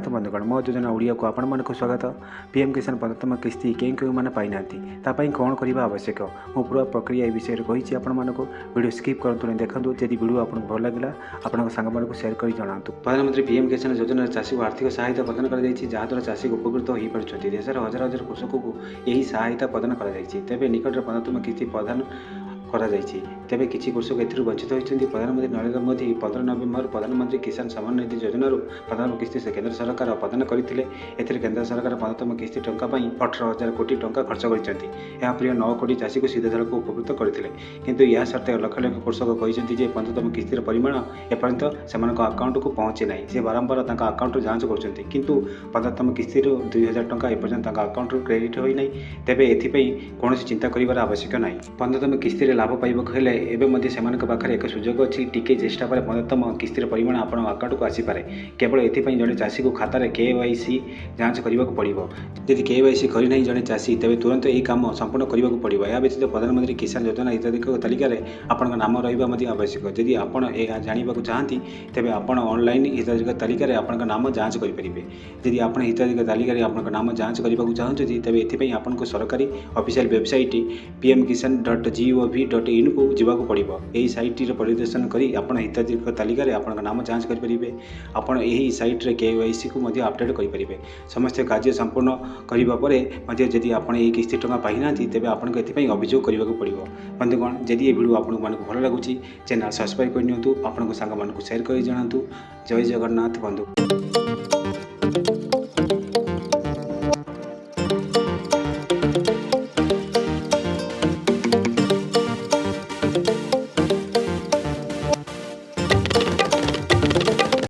जगन्नाथ बंधुगण मो योजना ओडिया को आपण मानक स्वागत। पीएम किसान 15तम किस्ती कें मैंने पाई ना कौन करवा आवश्यक मो पूरा प्रक्रिया विषय कही आपण मानक वीडियो स्किप करूँ नहीं देखूँ। जदि वीडियो आपको भल लगे आपण सांग शेयर कर जनातु। प्रधानमंत्री पीएम किसान योजना चाषी को आर्थिक सहायता प्रदान कर जहाँद्वारा चाषी उपकृत हो पार्टी। देशर हजार हजार कृषक को यही सहायता प्रदान कर निकट 15तम किस्ती प्रदान तेरे किसी कृषक वंचित होती। प्रधानमंत्री नरेंद्र मोदी 15 नवेम्बर प्रधानमंत्री किसान सम्मान निधि योजना 15तम किस्ती से केंद्र सरकार प्रदान करते। केंद्र सरकार 15तम किस्ती टंका 18,000 कोटी टंका खर्च कर 9 कोटी चाषी को सीधा सड़क उपकृत करते। किंतु यह सत्वे लक्ष लक्ष कृषक कहते 15तम किस्तिर परिमाण एपर्यंत से अकाउंट को पहुँचे ना। से बारंबार अकाउंट जांच कर 15तम किस्तिर 2,000 टंका एपर्यंत अकाउंट क्रेडिट होना। तेरे एपं चिंता कर आवश्यक ना। 15तम किस्ती लाभ पाइबा हेले एक सुजोग अच्छी टिके चेष्टा पर 15तम किस्तिर परिमाण आप अकाउंट को आसीपे। केवल एपाई जड़े चाषी को खातार KYC जांच करने को पड़ो। यदि KYC करना जड़े चाषी तेज तुरंत यही काम संपूर्ण करने को पड़ो। यह व्यतीत प्रधानमंत्री किसान योजना इत्यादि तालिकार आपण नाम रहा आवश्यक। यदि आपड़ यह जानवा चाहती तेज आप ऑनलाइन हिताधिकारी तालिकार आपण नाम जांच करेंगे। यदि आप हिताधिकारी तालिकार आपण नाम जांच करने चाहते तेज ये आपको सरकारी ऑफिशियल वेबसाइट pmkisan.gov.in को जावाक पड़ो। यही सैट्र परिदर्शन कर हिताधिकारी तालिकार आपण नाम जांच करेंगे। आपड़ यही सैट्रे KYC को अपडेट करेंगे। समस्त कार्य संपूर्ण करने जदि आप किस्ती टंका पाई ना तेज आपको ये अभियोग करने को पड़ो। बंधुगण जदि ये वीडियो आपको भल लगुच चैनल सब्सक्राइब करनी आपको सांग शेयर कर जनातु। जय जगन्नाथ बंधु।